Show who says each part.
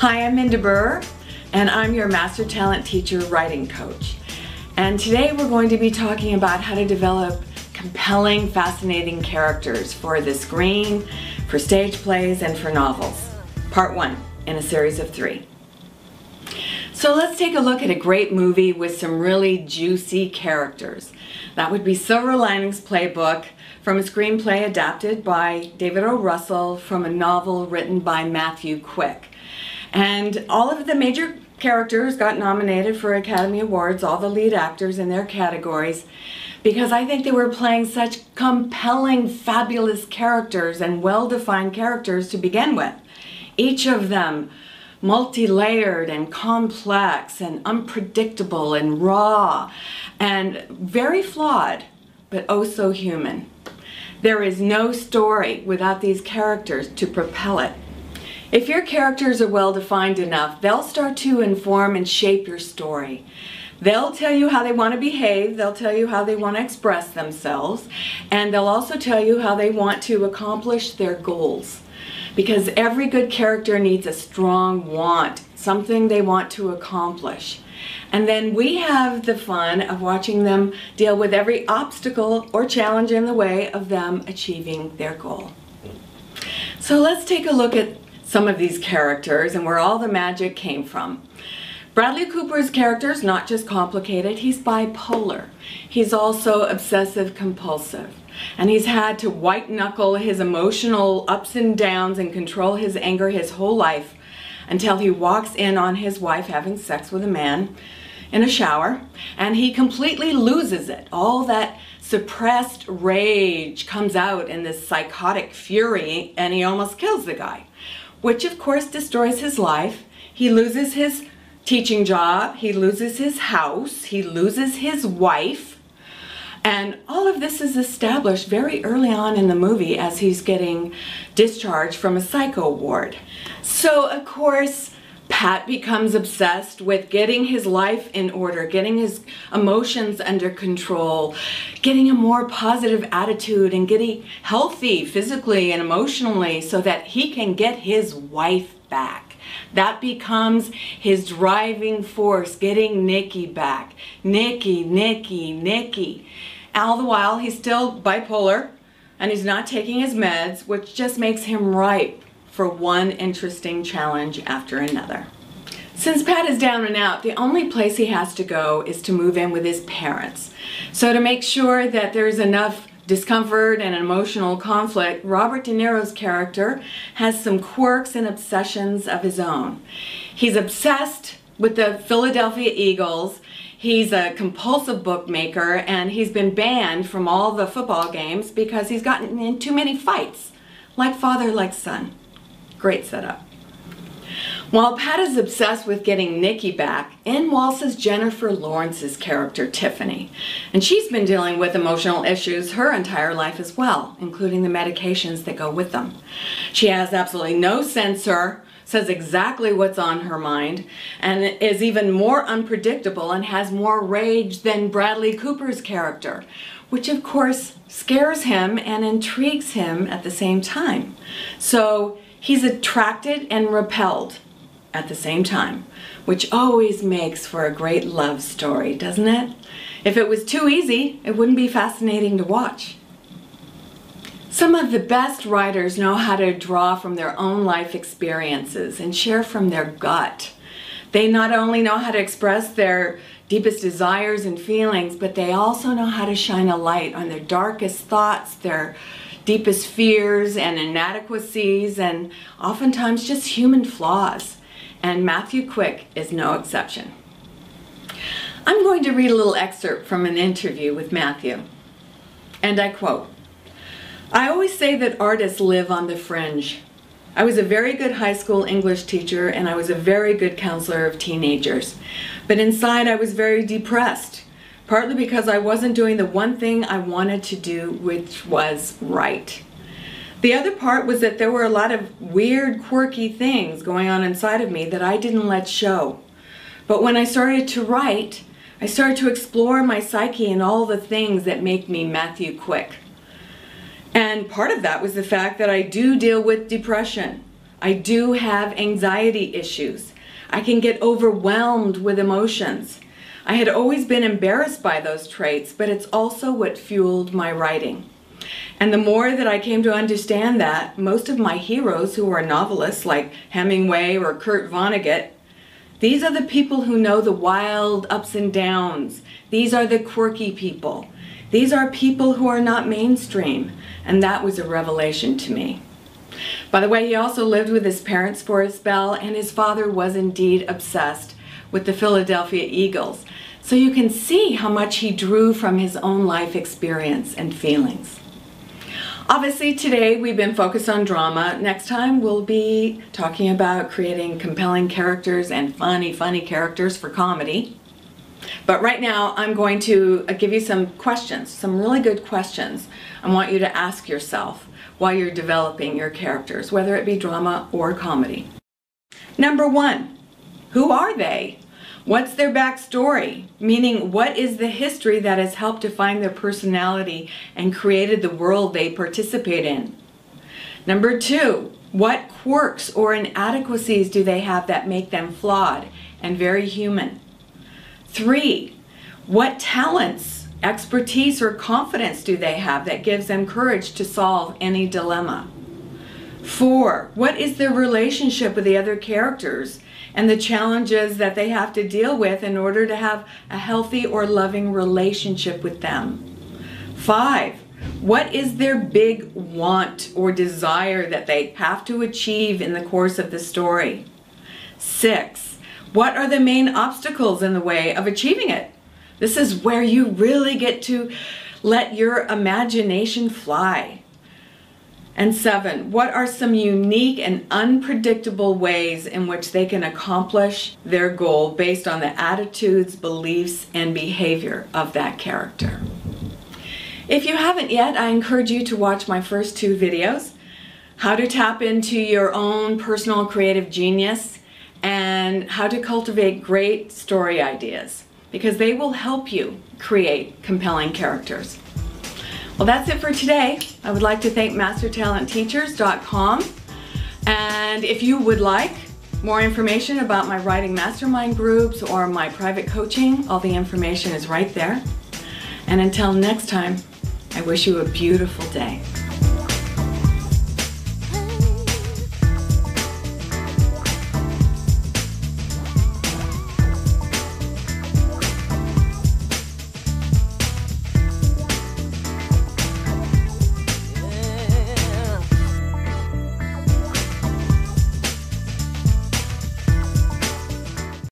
Speaker 1: Hi, I'm Minda Burr, and I'm your Master Talent Teacher Writing Coach. And today we're going to be talking about how to develop compelling, fascinating characters for the screen, for stage plays, and for novels. Part 1 in a series of 3. So let's take a look at a great movie with some really juicy characters. That would be Silver Linings Playbook, from a screenplay adapted by David O. Russell from a novel written by Matthew Quick. And all of the major characters got nominated for Academy Awards, all the lead actors in their categories, because I think they were playing such compelling, fabulous characters and well-defined characters to begin with. Each of them multi-layered and complex and unpredictable and raw and very flawed, but oh so human. There is no story without these characters to propel it. If your characters are well defined enough, they'll start to inform and shape your story. They'll tell you how they want to behave, they'll tell you how they want to express themselves, and they'll also tell you how they want to accomplish their goals. Because every good character needs a strong want, something they want to accomplish. And then we have the fun of watching them deal with every obstacle or challenge in the way of them achieving their goal. So let's take a look at some of these characters and where all the magic came from. Bradley Cooper's character is not just complicated, he's bipolar. He's also obsessive compulsive. And he's had to white knuckle his emotional ups and downs and control his anger his whole life until he walks in on his wife having sex with a man in a shower, and he completely loses it. All that suppressed rage comes out in this psychotic fury, and he almost kills the guy, which of course destroys his life. He loses his teaching job, he loses his house, he loses his wife, and all of this is established very early on in the movie as he's getting discharged from a psycho ward. So of course Pat becomes obsessed with getting his life in order, getting his emotions under control, getting a more positive attitude and getting healthy physically and emotionally so that he can get his wife back. That becomes his driving force, getting Nikki back. Nikki, Nikki, Nikki. All the while he's still bipolar and he's not taking his meds, which just makes him ripe for one interesting challenge after another. Since Pat is down and out, the only place he has to go is to move in with his parents. So to make sure that there's enough discomfort and emotional conflict, Robert De Niro's character has some quirks and obsessions of his own. He's obsessed with the Philadelphia Eagles. He's a compulsive bookmaker, and he's been banned from all the football games because he's gotten in too many fights. Like father, like son. Great setup. While Pat is obsessed with getting Nikki back, in waltzes Jennifer Lawrence's character, Tiffany. And she's been dealing with emotional issues her entire life as well, including the medications that go with them. She has absolutely no censor, says exactly what's on her mind, and is even more unpredictable and has more rage than Bradley Cooper's character, which of course scares him and intrigues him at the same time. So he's attracted and repelled at the same time, which always makes for a great love story, doesn't it? If it was too easy, it wouldn't be fascinating to watch. Some of the best writers know how to draw from their own life experiences and share from their gut. They not only know how to express their deepest desires and feelings, but they also know how to shine a light on their darkest thoughts, their deepest fears and inadequacies, and oftentimes just human flaws. And Matthew Quick is no exception. I'm going to read a little excerpt from an interview with Matthew. And I quote, "I always say that artists live on the fringe. I was a very good high school English teacher and I was a very good counselor of teenagers. But inside I was very depressed, partly because I wasn't doing the one thing I wanted to do, which was write. The other part was that there were a lot of weird, quirky things going on inside of me that I didn't let show. But when I started to write, I started to explore my psyche and all the things that make me Matthew Quick. And part of that was the fact that I do deal with depression. I do have anxiety issues. I can get overwhelmed with emotions. I had always been embarrassed by those traits, but it's also what fueled my writing. And the more that I came to understand that, most of my heroes who are novelists like Hemingway or Kurt Vonnegut, these are the people who know the wild ups and downs. These are the quirky people. These are people who are not mainstream. And that was a revelation to me. By the way, he also lived with his parents for a spell, and his father was indeed obsessed with the Philadelphia Eagles. So you can see how much he drew from his own life experience and feelings. Obviously, today we've been focused on drama. Next time we'll be talking about creating compelling characters and funny characters for comedy. But right now I'm going to give you some questions, some really good questions I want you to ask yourself while you're developing your characters, whether it be drama or comedy. Number 1, who are they? What's their backstory? Meaning, what is the history that has helped define their personality and created the world they participate in? Number 2, what quirks or inadequacies do they have that make them flawed and very human? 3, what talents, expertise, or confidence do they have that gives them courage to solve any dilemma? 4, what is their relationship with the other characters and the challenges that they have to deal with in order to have a healthy or loving relationship with them? 5, what is their big want or desire that they have to achieve in the course of the story? 6, what are the main obstacles in the way of achieving it? This is where you really get to let your imagination fly. And 7, what are some unique and unpredictable ways in which they can accomplish their goal based on the attitudes, beliefs, and behavior of that character? If you haven't yet, I encourage you to watch my first 2 videos, how to tap into your own personal creative genius and how to cultivate great story ideas, because they will help you create compelling characters. Well, that's it for today. I would like to thank MasterTalentTeachers.com. And if you would like more information about my writing mastermind groups or my private coaching, all the information is right there. And until next time, I wish you a beautiful day.